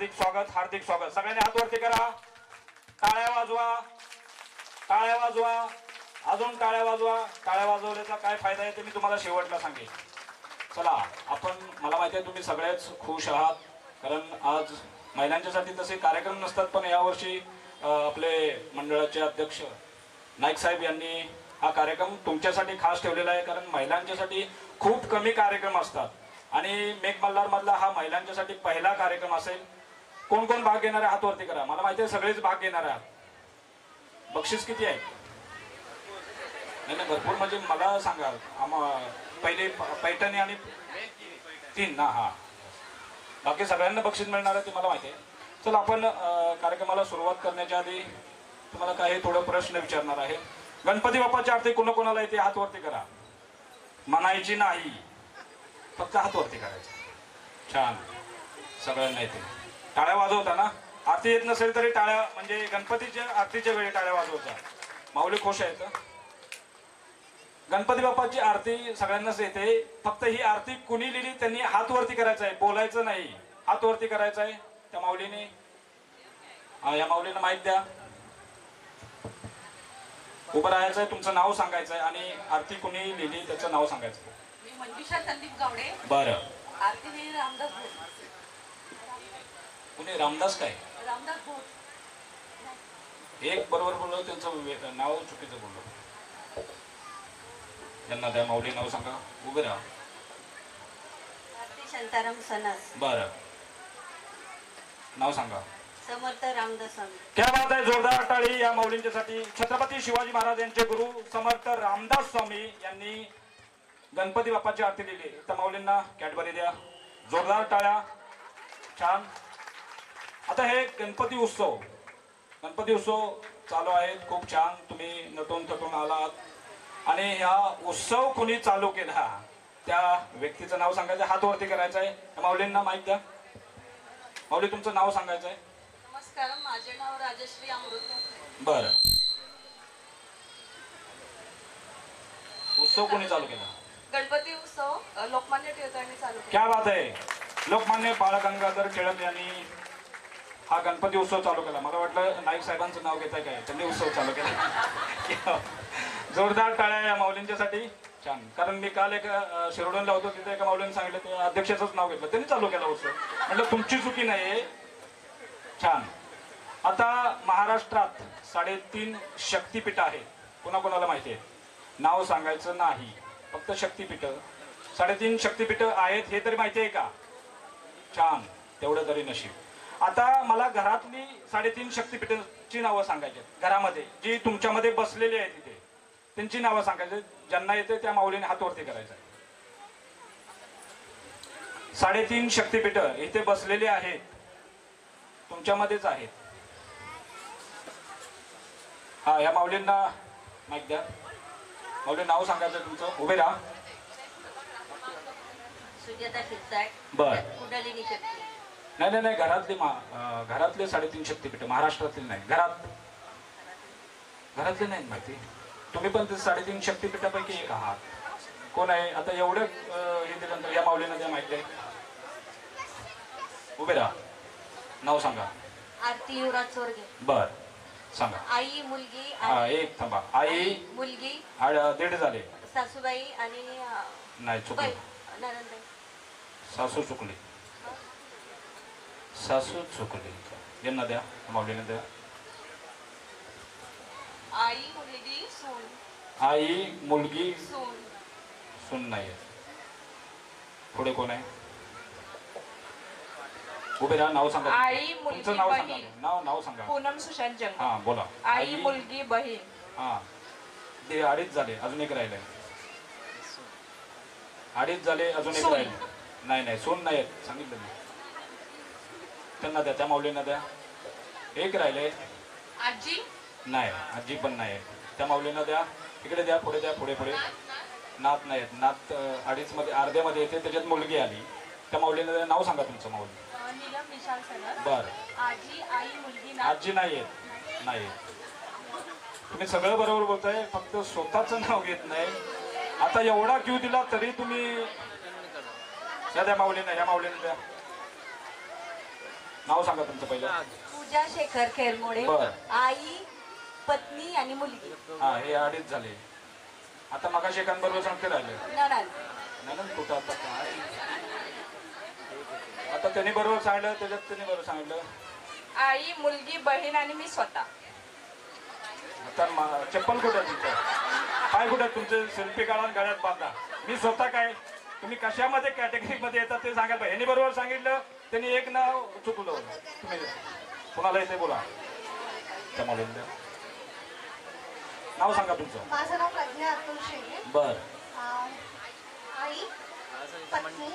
हार्दिक स्वागत, हार्दिक स्वागत. सगळ्यांनी हात वरती करा, टाळ्या वाजवा, टाळ्या वाजवा, अजून टाळ्या वाजवा. टाळ्या वाजवल्याचा काय फायदा आहे ते मी तुम्हाला शेवटला सांगेन. चला आपण, मला माहिती आहे तुम्ही सगळेच खुश आहात, कारण आज महिलांच्यासाठी तसे कार्यक्रम नसतात, पण यावर्षी आपले मंडळाचे अध्यक्ष नाईक साहेब यांनी हा कार्यक्रम तुमच्यासाठी खास ठेवलेला आहे. कारण महिलांच्यासाठी खूप कमी कार्यक्रम असतात आणि मेघमल्हार मधला हा महिलांच्यासाठी पहिला कार्यक्रम असेल. कोण कोण भाग घेणार आहे हात वरती करा. मला माहिती आहे सगळेच भाग घेणार आहात. बक्षीस किती आहे? नाही नाही, भरपूर. म्हणजे मला सांगा, पहिले पैठणी आणि 3 ना. हा, बाकी सगळ्यांना बक्षीस मिळणार आहे ते मला माहिती आहे. चला आपण कार्यक्रमाला सुरुवात करण्याच्या आधी तुम्हाला काही थोडं प्रश्न विचारणार आहे. गणपती बाप्पाची आरती कोणाकोणाला येते हात वरती करा. म्हणायची नाही, फक्त हात वरती करायचं. छान, सगळ्यांना येते. टाळ्या वाजवता ना. आरती येत नसेल तरी टाळ्या, म्हणजे गणपतीच्या आरतीच्या वेळी टाळ्या वाजवता. माऊली खुश आहेत. गणपती बाप्पाची आरती सगळ्यांनाच येते, फक्त ही आरती कुणी लिहिली त्यांनी हात वरती करायचं आहे, बोलायचं नाही. हात वरती करायचं आहे त्या माऊलीने. या माऊलीने माहित द्या. उभं राहायचं आहे, तुमचं नाव सांगायचं आहे आणि आरती कुणी लिहिली त्याचं नाव सांगायचं. मी मंजुषा संदीप गावडे. बरं. आरती लिहिली रामदास भोट. कुणी रामदास काय? रामदास भोट. एक बरोबर बोललो, त्यांचं नाव चुकीचं बोललो. त्यांना द्या. माऊली नाव सांगा. उभे राहा. आरती शांताराम सनस. बरं, नाव सांगा. समर्थ रामदास स्वामी. क्या बात आहे, जोरदार टाळी या माऊलींच्यासाठी. छत्रपती शिवाजी महाराज यांचे गुरु समर्थ रामदास स्वामी यांनी गणपती बाप्पाची आरती लिहिली. त्या माऊलींना कॅडबरी द्या. जोरदार टाळ्या. छान. आता हे गणपती उत्सव चालू आहे. खूप छान, तुम्ही नटून थटून आलात आणि हा उत्सव कुणी चालू केला त्या व्यक्तीचं नाव सांगायचं. हात वरती करायचं आहे. माऊलींना माहित द्या. माऊली तुमचं नाव सांगायचं आहे. नमस्कार, माझे नाव राजश्री अमृत. बरं. उत्सव कोणी चालू केला? गणपती उत्सव लोकमान्य टिळकांनी चालू केला. क्या बात आहे. लोकमान्य बाळ गंगाधर टिळक यांनी हा गणपती उत्सव चालू केला. मला वाटलं नाईक साहेबांचं नाव घेताय काय, त्यांनी उत्सव चालू केला. जोरदार टाळ्या या माऊलींच्यासाठी. छान. कारण मी काल एक शिरोडून लावतो, तिथे एका माऊलीने सांगितलं ते अध्यक्षाचंच नाव घेतलं, त्यांनी चालू केला उत्सव. म्हटलं तुमची चुकी नाही. छान. आता महाराष्ट्रात 3.5 शक्तिपीठ आहेत. कोणाकोणाला माहिती आहे? नाव सांगायचं नाही, फक्त शक्तिपीठ. 3.5 शक्तिपीठ आहेत हे तरी माहिती आहे का? छान, तेवढं तरी नशीब. आता मला घरातली 3.5 शक्तिपीठाची नावं सांगायची. घरामध्ये जी तुमच्यामध्ये बसलेली आहे तिथे त्यांची नावं सांगायची. ज्यांना येते त्या माऊलीने हात वरती करायचा. 3.5 शक्तिपीठ इथे बसलेले आहेत, तुमच्यामध्येच आहेत. हा, या माऊलींना माहित द्या. माऊली नाव सांगायचं तुमचं. उभे राहा. सुजाता शिरसाट. बर. कुंडलिनी शक्ती. नाही, घरातले 3.5 शक्तिपीठ महाराष्ट्रातील नाही. घरातले नाही माहिती. तुम्ही पण ते 3.5 शक्तिपीठापैकी एक आहात. कोण आहे? आता एवढं हे दिल्यानंतर या माऊलींना द्या माहिती आहे. उभे राहा. नाव सांगा. आरती युवराज चोरगे. बर, सांगा. आई, मुलगी. हा, एक थांबा. आई, मुलगी. 1.5 झाले. सासूबाई आणि नाही, चुकली. नंदनबाई. सासू चुकली. यांना द्या. माऊलींना द्या. आई, मुलगी, सून. आई, मुलगी, सून. सून नाही. पुढे कोण आहे? उभे राहा. नाव सांगा. आई, मुलगी, नाव सांगा. बहीण. नाव सांगा. पूनम सुशांत जंग. हा, बोला. आई, मुलगी, बहीण. हा, ते 2.5 झाले. अजून एक राहिले. 2.5 झाले, अजून एक राहिले. नाही, सून नाही सांगितलं मी. त्यांना द्या. त्या माऊलींना द्या. एक राहिले. आजी नाही, आजी पण नाही. त्या माऊलींना द्या. इकडे द्या. पुढे द्या. पुढे. नात नाही. नात 2.5 मध्ये, अर्ध्यामध्ये येते, त्याच्यात मुलगी आली. त्या माऊलींना द्या. नाव सांगा तुमचं. माऊली. नीलम विशाल सनस. बर. आजी, आई, मुलगी. आजी नाही. तुम्ही सगळं बरोबर बोलताय, फक्त स्वतःचं नाव घेत नाही. आता एवढा क्यू दिला तरी तुम्ही. या द्या माऊलींना. या माऊलींना द्या. नाव सांगा तुमचं पहिलं. पूजा शेखर खेरमोडे. बर. आई, पत्नी आणि मुलगी. हा, हे अडीच झाले. आता मगाशी एकांबरोबर सांगते राहिले. नणंद. नंदन कुठं आता काय? आता त्यांनी बरोबर सांगितलं, त्याच्यात त्यांनी बरोबर सांगितलं. आई, मुलगी, बहीण आणि मी स्वतः. आता चप्पल कुठं आहे तिचं? पाय कुठं आहे तुमचे? सेल्फी काढा आणि गळ्यात बांधा. मी स्वतः काय? तुम्ही कशामध्ये कॅटेगरीमध्ये येतात ते सांगायला पाहिजे. यांनी बरोबर सांगितलं, त्यांनी एक नाव चुकलं. तुम्ही कोणाला येते बोला. त्यामुळे नाव सांगा तुमचं. माझं नाव प्रज्ञा अतुल शेळे. बर. आई, पत्नी,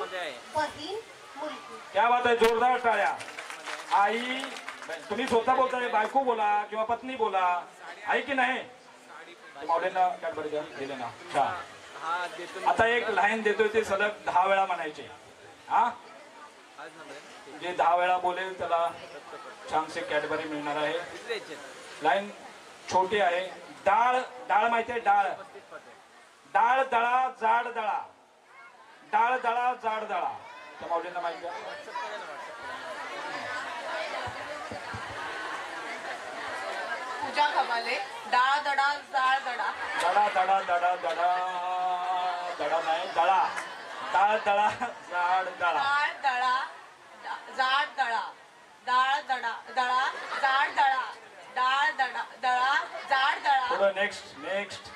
बहीण, मुलगी. क्या बात आहे, जोरदार टाळ्या. आई, तुम्ही स्वतः बोलताय, बायको बोला किंवा पत्नी बोला. आई की नाही? मावलेंना कॅडबरी द्या, दिले ना. छान. आता एक लाईन देतोय ते सलग 10 वेळा म्हणायचे. हा, जे 10 वेळा बोलेल त्याला छानसे कॅडबरी मिळणार आहे. लाईन छोटी आहे. डाळ, डाळ माहिती आहे? डाळ, डाळ दळा जाड दळा, डाळ दळा जाड दळा. त्या मावलींना माहिती आहे? पूजा खबाले. डाळ दडा जाळ दडा. दडा दडा दडा दडा दडा नाही, दळा. डाळ दळा जाड दळा. डाळ दळा जाड दळा. डाळ दडा दळा जाड दळा. डाळ दडा दळा जाड दळा. पुढं नेक्स्ट नेक्स्ट.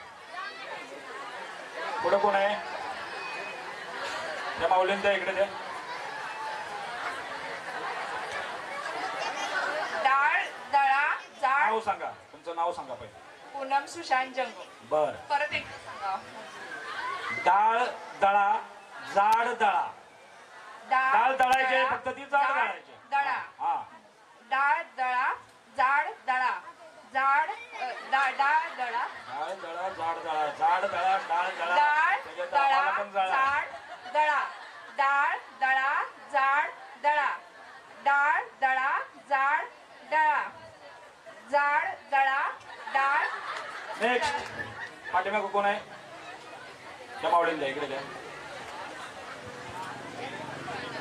पुढं कोण आहे? त्या माऊलींच्या इकडे द्या. डाळ दळा जाड. नाव सांगा, तुमचं नाव सांगा पहिले. पूनम सुशांत जंगो. बर. परत एक सांगा. डाळ दळा जाड दळा. डाळ दळायचे, दळा, फक्त ती जाड दळायची. दळा. हा. डाळ दळा जाड दळा. जाड डाळ दळा. डाळ दळा जाड दळा. जाड दळा डाळ दळा. डाळ त्याच्यात दळा आम्हाला पण जळा. जाड दळा. डाळ दळा जाड दळा. डाळ दळा जाड दळा. जाड दळा डाळ. नेक्स्ट. पाठीमागं कोण आहे? त्या मावळींच्या इकडे द्या.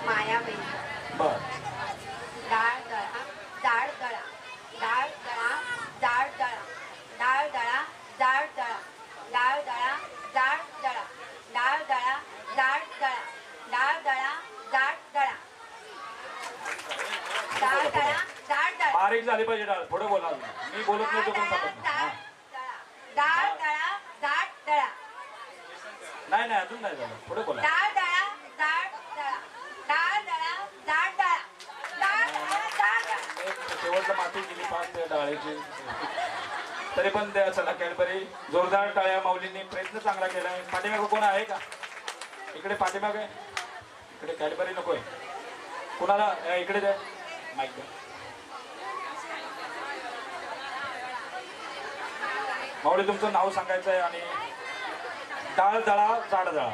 मायाबाई. बर. डाळ दळा जाड दळा. डाळ दळा जाड दळा. डाळ दळा जाड दळा. डाळ दळा जाड दळा. डाळ दळा जाड दळा. डाळ दळा जाड दळा. डाळ दळा जाड दळा. बारीक झाली पाहिजे डाळ. पुढे बोला. मी बोलत नाही तो पण सांगत नाही. डाळ दळा जाड दळा. नाही नाही, अजून नाही झालं. पुढे बोला. डाळ दळा जाड दळा. डाळ दळा जाड दळा. डाळ दळा जाड दळा. एक शेवटचं माती गेली पाच त्या डाळीची. तरी पण त्या चला कॅडबरी. जोरदार टाळ्या. माऊलींनी प्रयत्न चांगला केलाय. पाठीमागं कोण आहे का? इकडे पाठीमाग आहे. इकडे कॅडबरी नकोय कुणाला? इकडे द्या माईक द्या. माऊली तुमचं नाव सांगायचं आहे आणि डाळ दळा जाड दळा.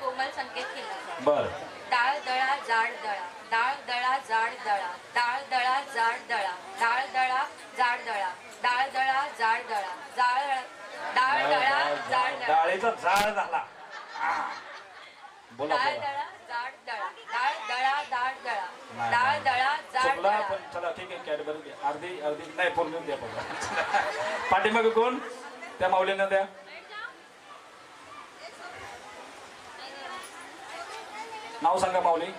कोमल संकेत केला. बर. डाळ दळा जाड दळा. डाळ दळा जाड दळा. डाळ दळा जाड दळा. डाळ दळा जाड दळा. डाळ दळा जाड दळा. डाळ दळा जाड दळा. डाळीचा जाड झाला. बोला डाळ बोला. दळा जाड दळा. डाळ दळा जाड दळा. नाही, डाळ नाही. दळा जाड चुकला दळा. पण चला ठीक आहे. कॅडबरी द्या. अर्धी अर्धी नाही, पूर्ण द्या बघा. पाठीमागे कोण? त्या माऊलींना द्या. नाव सांगा माऊली.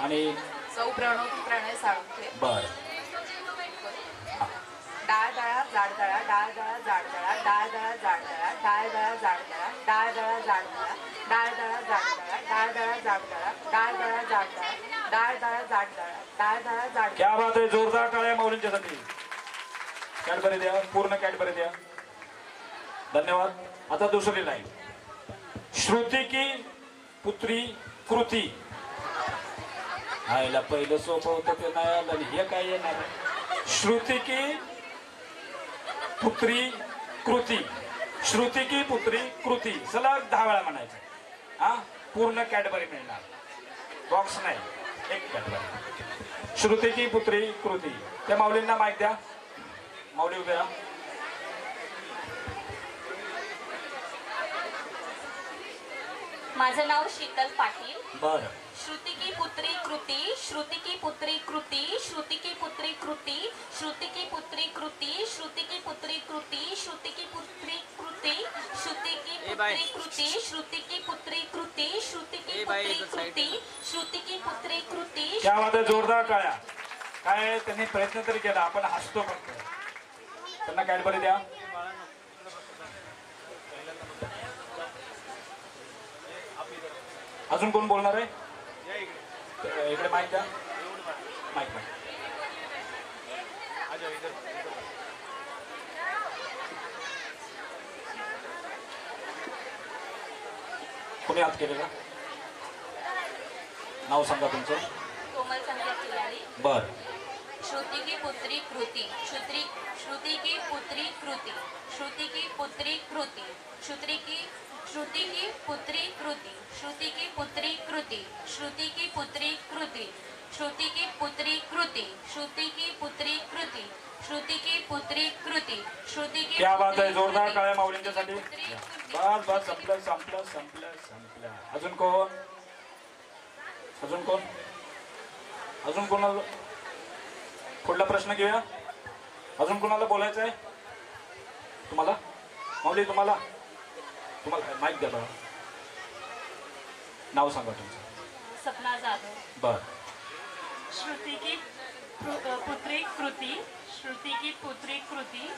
आणि सौ प्रणवती प्रणय साळुंखे. बर. डाळ दळा जाड दळा. डाळ दळा जाड दळा. डाळ दळा जाड दळा. डाळ दळा जाड दळा. डाळ दळा जाड दळा. डाळ दळा जाड दळा. डाळ दळा जाड दळा. डाळ दळा जाड दळा. डाळ दळा जाड दळा. डाळ दळा जाड. क्या बात आहे. जोरदार टाळ्या माऊलींच्यासाठी. कॅडबरी द्या, पूर्ण कॅडबरी द्या. धन्यवाद. आता दुसरी लाईन. श्रुती की पुत्री कृती. आईला पहिलं सोपं होतं ते नाही आलं. हे काय येणार आहे? श्रुती की पुत्री कृती. श्रुती की पुत्री कृती. सलग 10 वेळा म्हणायचं. हा, पूर्ण कॅडबरी मिळणार. बॉक्स नाही, एक कॅडबरी. श्रुती की पुत्री कृती. त्या माऊलींना माहिती द्या. माऊली उभे राहा. माझं नाव शीतल पाटील. बर. श्रुति की पुत्री कृति, श्रुति की पुत्री कृति, श्रुति की पुत्री कृति, श्रुति की पुत्री कृति, श्रुति की पुत्री कृति, श्रुति की पुत्री कृति, श्रुति की पुत्री कृति, श्रुति की पुत्री कृति, श्रुति की पुत्री कृति, श्रुति की पुत्री कृति. क्या बात आहे, जोरदार टाळ्या. काय त्यांनी प्रयत्न तरी केला, आपण हसतो फक्त. त्यांना कॅडबरी द्या. अजून कोण बोलणार आहे? इकडे माईक द्या. माईक द्या. कोणी हात केलेला? नाव सांगा तुमचं. कोमल संध्या तिवारी. बर. श्रुति की पुत्री कृति, श्रुति की पुत्री कृति, श्रुति की पुत्री कृति, श्रुति की पुत्री कृति, श्रुति की पुत्री कृति, श्रुति की पुत्री कृति, श्रुति की पुत्री कृति, श्रुति की पुत्री कृति, श्रुति की पुत्री कृति, श्रुति की. क्या बात आहे, जोरदार टाळ्या माऊलींच्यासाठी. बस बस, संपलं संपलं संपलं संपलं. अजून कोण? अजून कोण? अजून कोणाला? पुढला प्रश्न घेऊया. अजून कोणाला बोलायचं आहे? तुम्हाला माऊली, तुम्हाला माईक द्या बघा. नाव सांगा तुमचं. सपना जाधव. बर. श्रुति की पुत्री कृति, श्रुति की पुत्री कृति,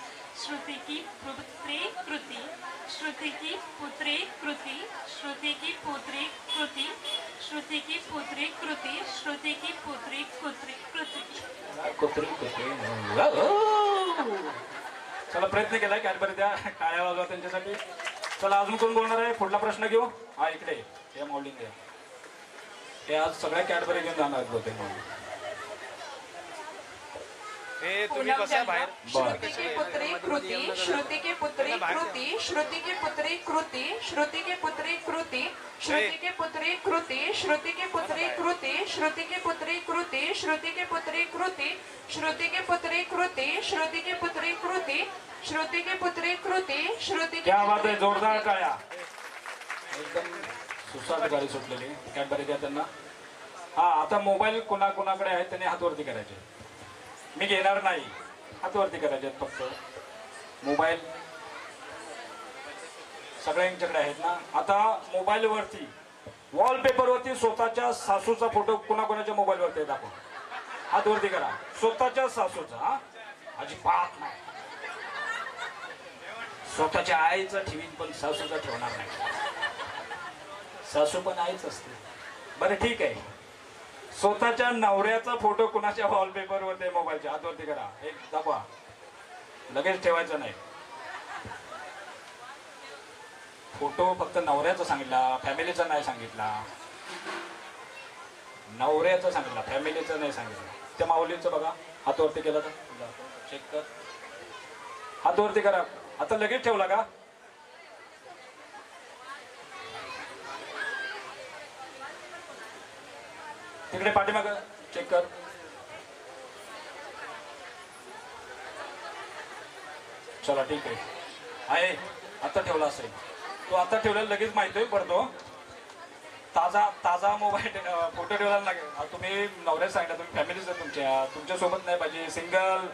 श्रुति की पुत्री कृति, श्रुति की पुत्री कृति, श्रुति की पुत्री कृति, श्रुति की पुत्री कृति, श्रुति की पुत्री कृति. चला, प्रयत्न केलाय. कॅडबरी द्या. टाळ्या वाजवा त्यांच्यासाठी. चला, अजून कोण बोलणार आहे? पुढला प्रश्न घेऊ. हा, इकडे हे माऊली द्या. हे आज सगळ्या कॅडबरी घेऊन जाणार आहेत बहुतेक माऊली. तुम्ही बसा बाहेर. श्रुति की पुत्री कृति, श्रुति की पुत्री कृति, श्रुति की पुत्री कृति, श्रुति की पुत्री कृति, श्रुति की पुत्री कृति, श्रुति की पुत्री कृति, श्रुति की पुत्री कृति, श्रुति की पुत्री कृति, श्रुति की पुत्री कृति, श्रुति की पुत्री कृति, श्रुति की पुत्री कृति, श्रुति. क्या बात आहे, जोरदार टाळ्या. एकदम सुसाट गाडी सुटलेली. कॅडबरी द्या त्यांना. हा, आता मोबाईल कोणाकोणाकडे आहे त्यांनी हातवरती करायचे. मी घेणार नाही. हातवरती करायचे फक्त. मोबाईल सगळ्यांच्याकडे आहेत ना. आता मोबाईलवरती वॉलपेपरवरती स्वतःच्या सासूचा फोटो कोणाकोणाच्या मोबाईलवरती दाखवा. हातवरती करा. स्वतःच्या सासूचा. हा, अजिबात नाही. स्वतःच्या आईचा ठेवीन पण सासूचा ठेवणार नाही. सासू पण आईच असते. बरं, ठीक आहे. स्वतःच्या नवऱ्याचा फोटो कुणाच्या वॉलपेपरवरती मोबाईलच्या हातवरती करा. एक दाखवा. लगेच ठेवायचं नाही. फोटो फक्त नवऱ्याचा सांगितला, फॅमिलीचा नाही सांगितला. नवऱ्याचा सांगितला, फॅमिलीचा नाही सांगितलं. त्या माऊलीचं बघा, हातवरती केला तर चेक कर. हातवरती करा. आता लगेच ठेवला का? तिकडे पाठीमाग चेक कर. चला, ठीक आहे. आता ठेवला असेल तो. आता ठेवलेला लगेच माहिती आहे. बरं, तो ताजा मोबाईल फोटो ठेवायला लागेल. तुम्ही नवऱ्यात सांगितलं, तुम्ही फॅमिलीच आहे तुमच्यासोबत नाही पाहिजे. सिंगल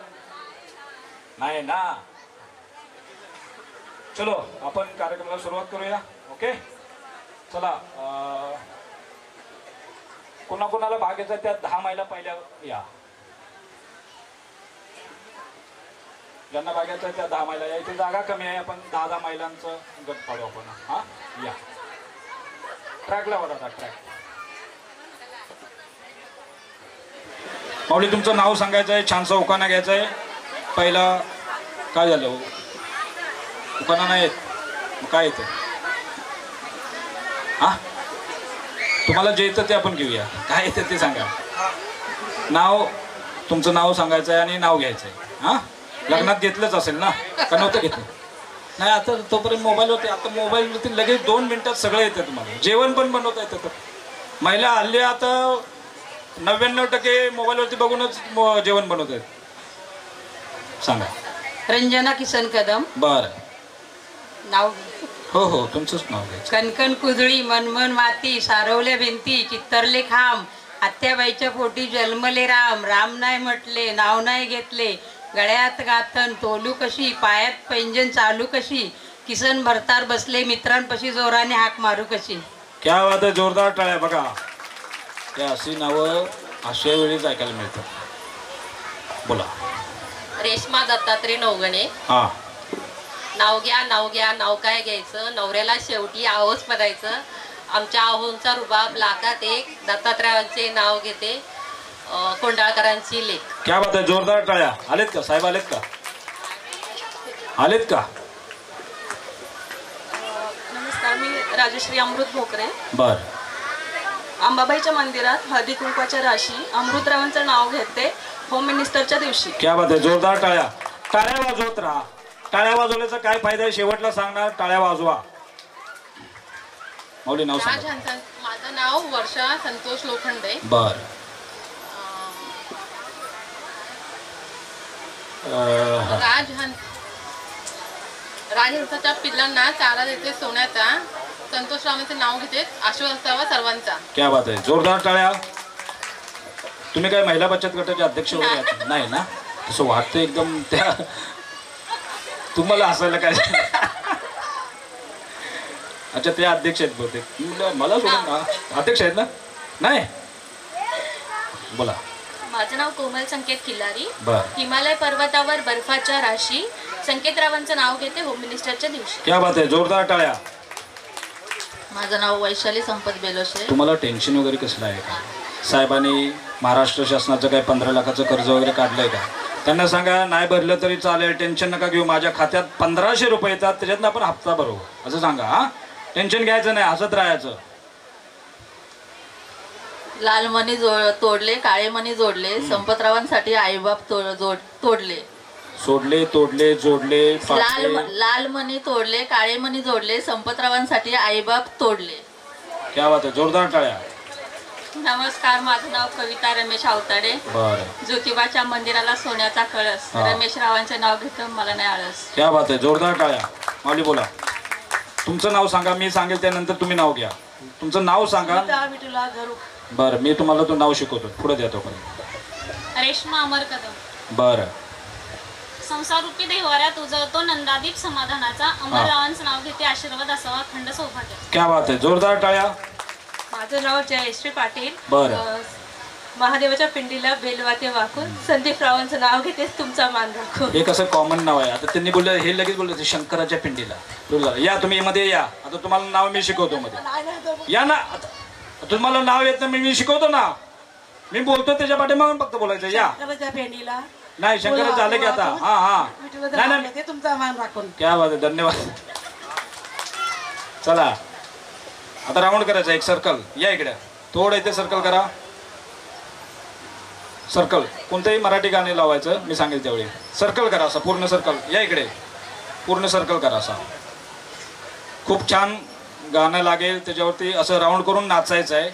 नाही ना. चलो, आपण कार्यक्रमाला सुरुवात करूया. ओके, चला. कोणाकोणाला भाग घ्यायचा त्या 10 महिला पहिल्या या. ज्यांना भाग घ्यायचा त्या 10 महिला या. इथे जागा कमी आहे. आपण 10 महिलांचं गट पाडू आपण. हा, या. ट्रॅकला वर आता. ट्रॅक. माऊली, तुमचं नाव सांगायचं आहे. छानसा उखाणा घ्यायचा आहे. पहिला काय झालं? उखाणा नाही येत. काय येतं? हा, तुम्हाला जे येतं ते आपण घेऊया. काय येतं ते सांगा. नाव, तुमचं नाव सांगायचं आहे आणि नाव घ्यायचं आहे. हां, लग्नात घेतलंच असेल ना, का नव्हतं घेतलं? नाही, आता तोपर्यंत मोबाईल होते. आता मोबाईलवरती लगेच 2 मिनिटात सगळं येतं तुम्हाला. जेवण पण बनवता येतं. तर महिला हल्ली आता 99% मोबाईलवरती बघूनच जेवण बनवत आहेत. सांगा. रंजना किसन कदम. बरं. नाव हो हो तुमचंच नाव घ्यायचं. कणकण कुजळी मनमन माती सारवल्या भिंती चित्तरले खांब आत्याबाईच्या पोटी जन्मले राम राम नाही म्हटले नाव नाही घेतले गळ्यात गाथन तोलू कशी पायात पैंजण चालू कशी किसन भरतार बसले मित्रांपाशी जोराने हाक मारू कशी. क्या बात आहे, जोरदार टाळ्या. बघा या अशी नावं अशा वेळीच ऐकायला मिळतात. बोला. रेश्मा दत्तात्रय नवगणे. हा नाव घ्या नाव घ्या नाव काय घ्यायचं नवऱ्याला शेवटी आहोच म्हणायचं. आमच्या आहोंचा रुबाब लाखात एक दत्तात्रयाचे नाव घेते कोंडाळकरांची लेख. क्या बात आहे, जोरदार टाळ्या. आलेत का साहेब, आलेत का, आलेत का? नमस्कार, मी राजश्री अमृत भोकरे. बर. अंबाबाईच्या मंदिरात हळदी कुंकवाच्या राशी अमृतरावांचं नाव घेते होम मिनिस्टरच्या दिवशी. क्या बात आहे, जोरदार टाळ्या. टाळ्या वाजवत राहा. टाळ्या वाजवल्याचा काय फायदा आहे शेवटला सांगणार. टाळ्या वाजवा. माऊली नाव सांगा. माझं नाव वर्षा संतोष लोखंडे. बर. राजहंसाच्या पिल्लांना चारा देते सोन्याचा संतोषरावांचे नाव घेते आशीर्वाद असावा सर्वांचा. क्या बात आहे, जोरदार टाळ्या. तुम्ही काय महिला बचत गटाचे अध्यक्ष वगैरे नाही ना? तसं वाटतं एकदम. त्या तुम्हाला असायला काय. अच्छा ते अध्यक्ष आहेत बहुतेक. मला सोडून ना अध्यक्ष आहेत ना? नाही. बोला. माझं नाव कोमल संकेत खिल्लारी. बर. हिमालय पर्वतावर बर्फाच्या राशी संकेतरावांचं नाव घेते होम मिनिस्टरच्या दिवशी. क्या बात आहे, जोरदार टाळ्या. माझं नाव वैशाली संपत बेलोशे. तुम्हाला टेन्शन वगैरे कसलं आहे का? साहेबांनी महाराष्ट्र शासनाचं काय 15 लाखाचं कर्ज वगैरे काढलंय का? त्यांना सांगा नाही भरलं तरी चालेल, टेन्शन नका घेऊ, माझ्या खात्यात 1500 रुपये येतात त्याच्यातनं आपण हप्ता भरू असं सांगा. हा टेन्शन घ्यायचं नाही, हसत राहायचं. लाल मणी तोडले काळे मणी जोडले संपतरावांसाठी आईबाप तोडले. सोडले तोडले जोडले लाल मणी तोडले काळे मणी जोडले संपतरावांसाठी आईबाप तोडले. क्या बात आहे, जोरदार टाळ्या. नमस्कार, माझं नाव कविता रमेश आवताडे. बरं. ज्योतिबाच्या मंदिराला सोन्याचा कळस रमेश रावांचे नाव घेतं मला नाही आळस. क्या बात आहे, जोरदार टाळ्या. माऊली बोला. तुमचं नाव सांगा, मी सांगेल त्यानंतर तुम्ही नाव घ्या. तुमचं नाव सांगा. बरं, मी तुम्हाला तो नाव शिकवतो, पुढे द्या तोपर्यंत. रेश्मा अमर कदम. बरं. संसार रूपी देवाऱ्यात उजळतो नंदादीप समाधानाचा अमररावांचं नाव घेते आशीर्वाद असावा खंड सौभाग्य. क्या बात आहे, जोरदार टाळ्या. माझं नाव जयश्री पाटील. बरं. महादेवाच्या पिंडीला बेलवाते वाकून संदीप रावांचं नाव घेते तुमचा मान राखून. हे कसं कॉमन नाव आहे. आता त्यांनी बोललं हे लगेच बोललं शंकराच्या पिंडीला. या तुम्ही मध्ये या. आता तुम्हाला नाव मी शिकवतो मध्ये या ना. तुम्हाला नाव येत नाही, मी शिकवतो ना. मी बोलतो त्याच्या पाठीमागून फक्त बोलायचं. या. पेंडीला नाही शंकराचं झालं की आता. हा हा नाही नाही तुमचा मान राखून. क्या बात आहे, धन्यवाद. चला आता राऊंड करायचं. एक सर्कल. या इकडे थोडं इथे सर्कल करा. सर्कल कोणतंही मराठी गाणे लावायचं, मी सांगेल त्यावेळी. सर्कल करा असा पूर्ण सर्कल. या इकडे पूर्ण सर्कल करा असा. खूप छान गाणं लागेल त्याच्यावरती असं राऊंड करून नाचायचं आहे.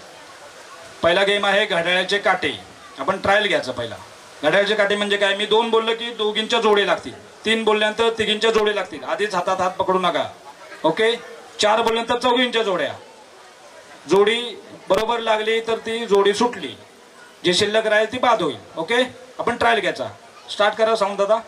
पहिला गेम आहे घड्याळाचे काटे. आपण ट्रायल घ्यायचं. पहिला घड्याळाचे काटे म्हणजे काय, मी 2 बोललं की दोघींच्या जोडे लागतील, 3 बोलल्यानंतर तिघींच्या जोडे लागतील. आधीच हातात हात पकडू नका. ओके. 4 बोलल्यानंतर चौघींच्या जोड्या. जोडी बरोबर लागली तर ती जोडी सुटली, जी शिल्लक राहील ती बाद होईल. ओके. आपण ट्रायल घ्यायचा. स्टार्ट करा साऊंड दादा.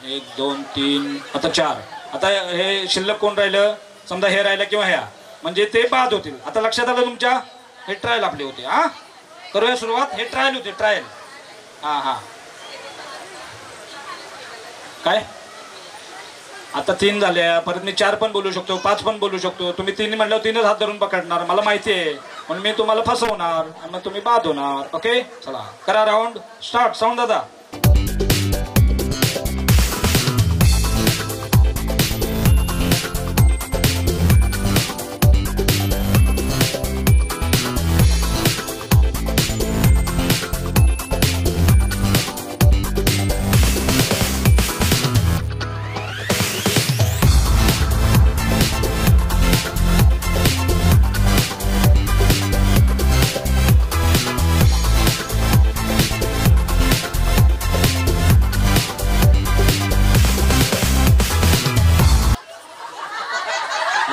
एक दोन तीन आता 4. आता हे शिल्लक कोण राहिलं, समजा हे राहिलं किंवा ह्या, म्हणजे ते बाद होतील. आता लक्षात आलं तुमच्या. हे ट्रायल आपले होते. हा करूया सुरुवात. हे ट्रायल होते, ट्रायल. हा हा काय आता 3 झाल्या. परत मी 4 पण बोलू शकतो, 5 पण बोलू शकतो. तुम्ही 3 म्हटल्यावर 3च हात धरून पकडणार, मला माहिती आहे. म्हणून मी तुम्हाला फसवणार आणि मग तुम्ही बाद होणार. ओके. चला करा राऊंड स्टार्ट. साऊंड दादा.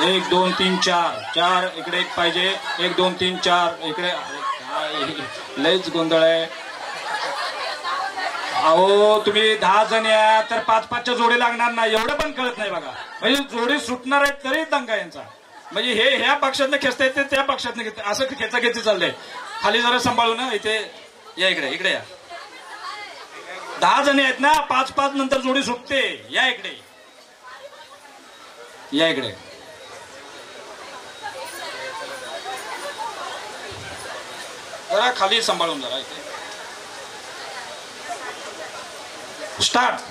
1 2 3 4 4 इकडे एक पाहिजे 1 2 3 4 इकडे लयच गोंधळ आहे अहो तुम्ही 10 जण या तर 5-5च्या जोडी लागणार नाही एवढं पण कळत नाही बघा म्हणजे जोडी सुटणार आहेत तरी दंगा यांचा म्हणजे हे ह्या पक्षातनं खेचता येते त्या पक्षातनं घेते असं खेचाखेची चाललंय खाली जरा सांभाळू ना इथे या इकडे या 10 जणी आहेत ना 5-5 नंतर जोडी सुटते या इकडे जरा खाली सांभाळून जरा इथे स्टार्ट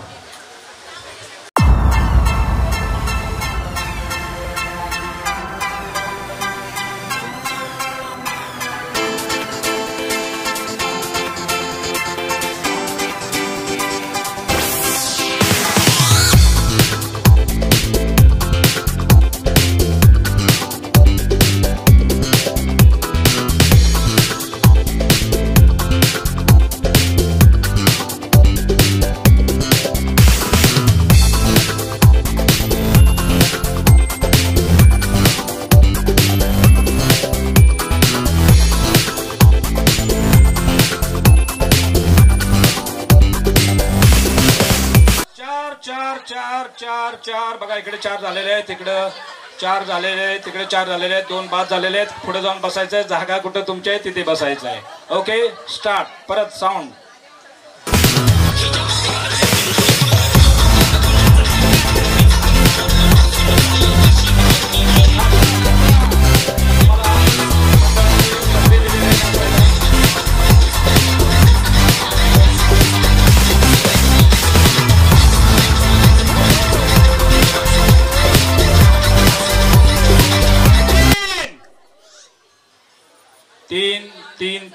चार बघा इकडे 4 झालेले आहेत तिकडं 4 झालेले आहेत तिकडे 4 झालेले आहेत 2 बाद झालेले आहेत पुढे जाऊन बसायचंय जागा कुठं तुमच्या आहे तिथे बसायचं आहे ओके स्टार्ट परत साऊंड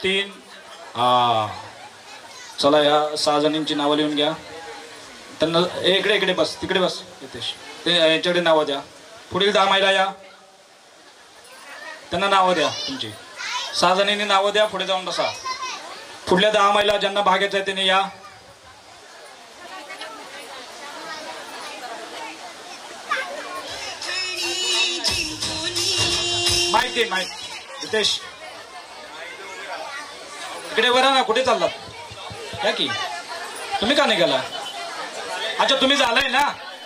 तीन चला या 6 जणींची नावं लिहून घ्या त्यांना इकडे बस तिकडे बस नितेश ते यांच्याकडे नावं द्या पुढील 10 महिला या त्यांना नावं द्या तुमची 6 जणींनी नावं द्या पुढे जाऊन बसा पुढल्या 10 महिला ज्यांना भाग घ्यायचा आहे त्यांनी या माईक दे माईक नितेश इकडे बरा ना कुठे चाललात या की तुम्ही का निघाला अच्छा तुम्ही झालाय ना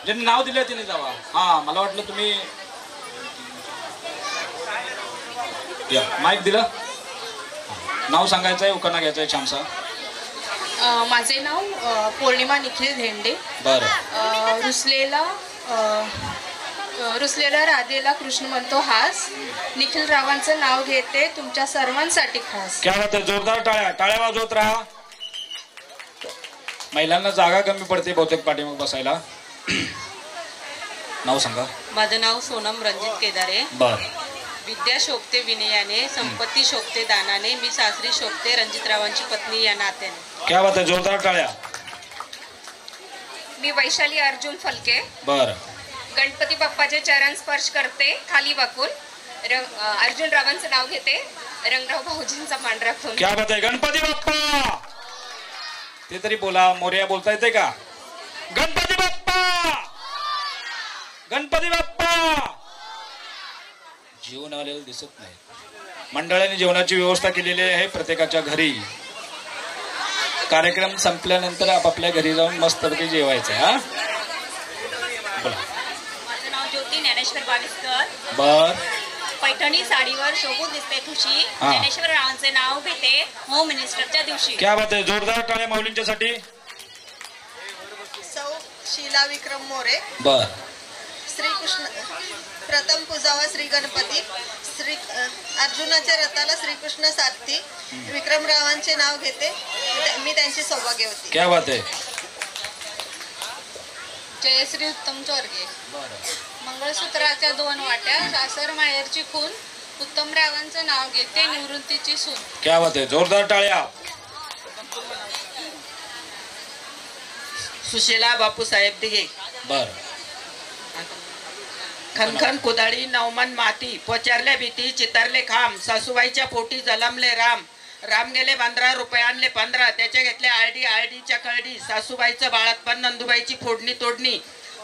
ज्यांनी नाव दिलंय तिने जावा हा मला वाटलं तुम्ही या माईक दिलं नाव सांगायचं आहे उखाणा घ्यायचा आहे छानसा माझे नाव पौर्णिमा निखिल धेंडे बरं रुसलेल्या राधेला कृष्ण म्हणतो हास निखिल रावांचं नाव घेते तुमच्या सर्वांसाठी खास क्या होतं जोरदार टाळ्या वाजवत राहा महिलांना जागा कमी पडते बहुतेक पाठीमाग बसायला नाव सांगा माझं नाव सोनम रणजित केदारे बर विद्या शोभते विनयाने संपत्ती शोभते दानाने मी सासरी शोभते रणजितरावांची पत्नी या नात्याने क्या बात आहे जोरदार टाळ्या मी वैशाली अर्जुन फलके बर गणपती बाप्पाचे चरण स्पर्श करते खाली वाकून अर्जुन रावांचं नाव घेते रंगराव भाऊजींचा पांढरा खून क्या बात आहे गणपती बाप्पा ते तरी बोला मोरया बोलता येते का गणपती बाप्पा जेवण आलेलं दिसत नाही मंडळाने जेवणाची व्यवस्था केलेली आहे प्रत्येकाच्या घरी कार्यक्रम संपल्यानंतर आपापल्या घरी जाऊन मस्तपैकी जेवायचं हा बोला माझं नाव ज्योती ज्ञानेश्वर बाविस्कर बर पैठणी साडीवर शोभून दिसते खुशी ज्ञानेश्वर रावांचे नाव घेते होम मिनिस्टरच्या दिवशी क्या बात आहे जोरदार टाळ्या माऊलींच्यासाठी सौ शीला विक्रम मोरे बर श्रीकृष्ण प्रथम पूजावा श्री गणपती श्री अर्जुनाच्या रथाला श्रीकृष्ण सारथी विक्रमरावांचे नाव घेते मी त्यांची सौभाग्यवती क्या बात आहे जयश्री उत्तम चोरगे मंगळसूत्राच्या 2 वाट्या सासर माहेरची खून उत्तमरावांचं नाव घेते निवृत्तीची सून क्या बात आहे जोरदार टाळ्या सुशीला बापूसाहेब दिघे बर खनखन कुदाळी नवमन माती पोचारले भीती चितारले खांब सासूबाईच्या पोटी जलमले राम राम गेले 15 रुपये आणले 15 त्याच्या घेतले आरडीच्या कळडी सासूबाईचं बाळातपण नंदुबाईची फोडणी तोडणी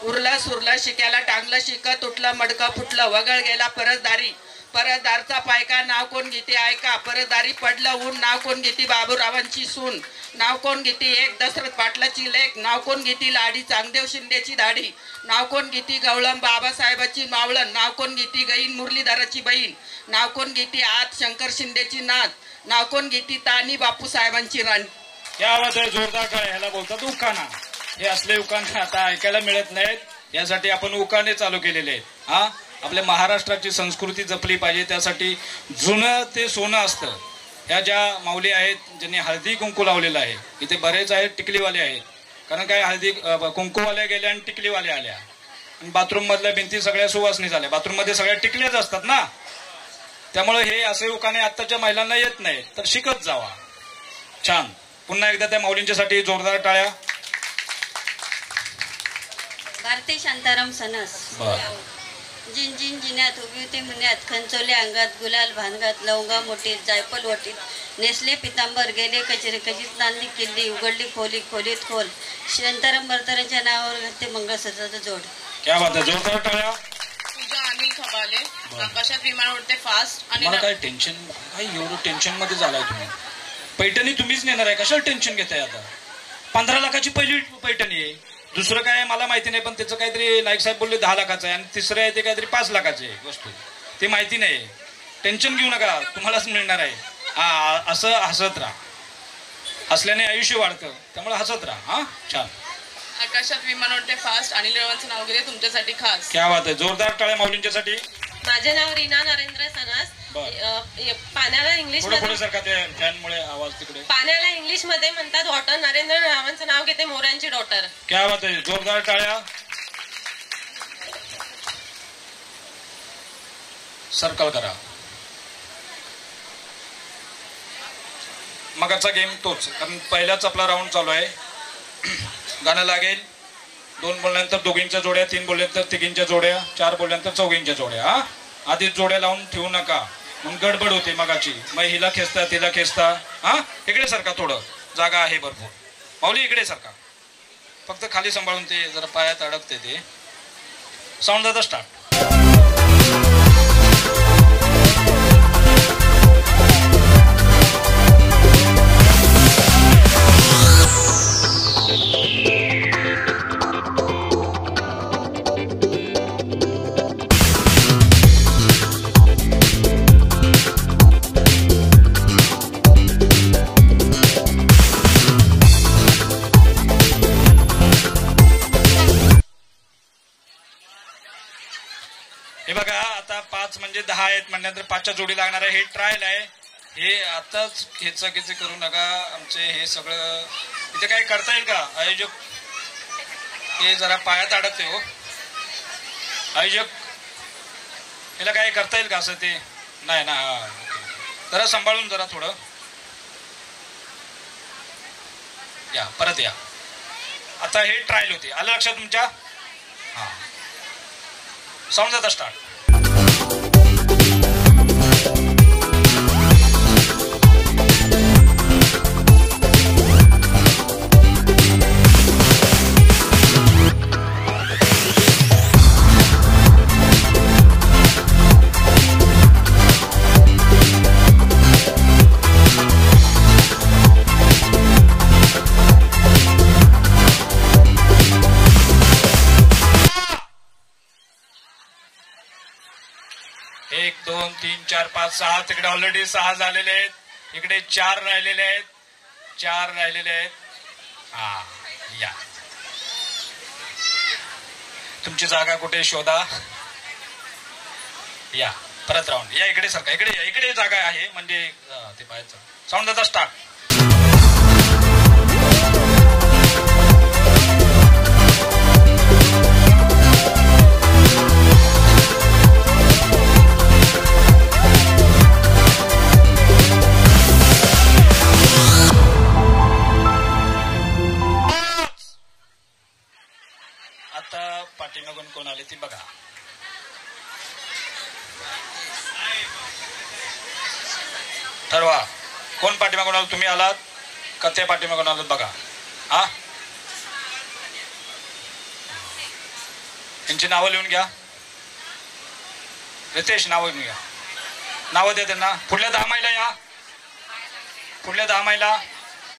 उरला सुरला शिक्याला टांगलं शिक तुटलं मडकं फुटलं वगळ गेला परसदारी परसदारचा पायका नाव कोण घेते ऐका परसदारी पडलं ऊन नाव कोण घेते बाबूरावांची सून नाव कोण घेते एक दशरथ पाटलाची लेख नाव कोण घेते लाडी चांगदेव शिंदेची दाढी नाव कोण घेते गवळम बाबासाहेबाची मावळण नाव कोण घेते गईन मुरलीधराची बहीण नाव कोण घेते आत शंकर शिंदेची नात नाव कोण घेते तानी बापूसाहेबांची राणी. या आवाज आहे जोरदार काय ह्याला बोलतात उखाणा. हे असले उखाणे आता ऐकायला मिळत नाहीत यासाठी आपण उखाणे चालू केलेले आहेत. हा आपल्या महाराष्ट्राची संस्कृती जपली पाहिजे त्यासाठी जुनं ते सोनं असतं. ह्या ज्या माऊली आहेत ज्यांनी हळदी कुंकू लावलेलं आहे इथे बरेच आहेत टिकलीवाले आहेत कारण काय हळदी कुंकूवाल्या गेल्या आणि टिकलीवाल्या आल्या आणि बाथरूम मधल्या भिंती सगळ्या सुवासनी झाल्या. बाथरूम मध्ये सगळ्या टिकल्याच असतात ना त्यामुळे हे असे उखाणे आत्ताच्या महिलांना येत नाही तर शिकत जावा. छान. पुन्हा एकदा त्या माऊलींच्यासाठी जोरदार टाळ्या. भारती शांताराम सनस जिन जिन जिन्यात उभी होती मुन्यात खंचोले अंगात गुलाल भानगात लवंगा मोठीत जायफल वटीत नेसले पितांबर गेले कचेरी कचित नांदी किल्ली उघडली खोली खोलीत खोल शांताराम बर्तारांच्या नावावर घातले मंगळसूत्राचं जोड. क्या बात आहे. जोरदार टाळ्या. तुझा अनिल खबाले आकाशात विमान उडते फास्ट आणि मला काय टेन्शन काय एवढं टेन्शन मध्ये झालाय तुम्ही. पैठणी तुम्हीच नेणार आहे कशाला टेन्शन घेताय. आता 15 लाखाची पहिली पैठणी आहे. दुसरं काय मला माहिती नाही पण त्याचं काहीतरी नाईक साहेब बोलले 10 लाखाचं आहे आणि तिसरं आहे ते काहीतरी 5 लाखाचे वस्तू ते माहिती नाही. टेन्शन घेऊ नका तुम्हालाच मिळणार आहे. हा असं हसत राहा. हसल्याने आयुष्य वाढतं त्यामुळे हसत राहा. हा छान. आकाशात विमान उडते फास्ट आणि रावांचं नाव घेते तुमच्यासाठी खास. क्या बात आहे. जोरदार टाळ्या माऊलींच्यासाठी. माझे नाव रीना नरेंद्र सनस. पाण्याला इंग्लिश पुढे सारखा ते फॅनमुळे आवाज तिकडे. पाण्याला इंग्लिश मध्ये म्हणतात वॉटर. नरेंद्र रावांचं नाव घेते मोरांची डॉटर. क्या बात आहे. जोरदार टाळ्या. सर्कल करा. मगाचा गेम तोच कारण पहिलाच आपला राऊंड चालू आहे. गाणं लागेल. 2 बोलल्यानंतर दोघींच्या जोड्या 3 बोलल्यानंतर तिघींच्या जोड्या 4 बोलल्यानंतर चौघींच्या जोड्या. हा आधीच जोड्या लावून ठेवू नका मग गडबड होते मगाची. मग हिला खेचता तिला खेचता. हा इकडे सारखा थोडं जागा आहे भरपूर. माऊली इकडे सारखा फक्त खाली सांभाळून ते जरा पायात अडकते ते. साऊंड दादा स्टार्ट. हे बघा आता 5 म्हणजे 10 आहेत म्हणल्यानंतर 5च्या जोडी लागणार आहे. हे ट्रायल आहे. हे आताच खेचाखेची करू नका. आमचे हे सगळं इथे काय करता येईल का आयोजक. हे जरा पायात अडकते हो आयोजक. याला काय करता येईल का असं ते नाही ना. जरा सांभाळून जरा थोडं या परत या. आता हे ट्रायल होते आलं लक्षात तुमच्या. हा साऊंड जाता स्टार्ट. एक 2 3 4 5 6 तिकडे ऑलरेडी 6 झालेले आहेत. इकडे 4 राहिलेले आहेत. 4 राहिलेले आहेत. हा या तुमची जागा कुठे शोधा. या परत राऊंड या इकडे सारखा इकडे या. इकडे जागा आहे म्हणजे ते पाहायचं. साऊंड दादा स्टार्ट. पाठीमागून कोण आले ती बघा. ठरवा कोण पाठीमागून आलं. तुम्ही आलात का त्या पाठीमागून आलात बघा. हा त्यांची नावं लिहून घ्या. रितेश नावं लिहून घ्या. नावं द्या त्यांना. पुढल्या 10 महिला या. पुढल्या 10 महिला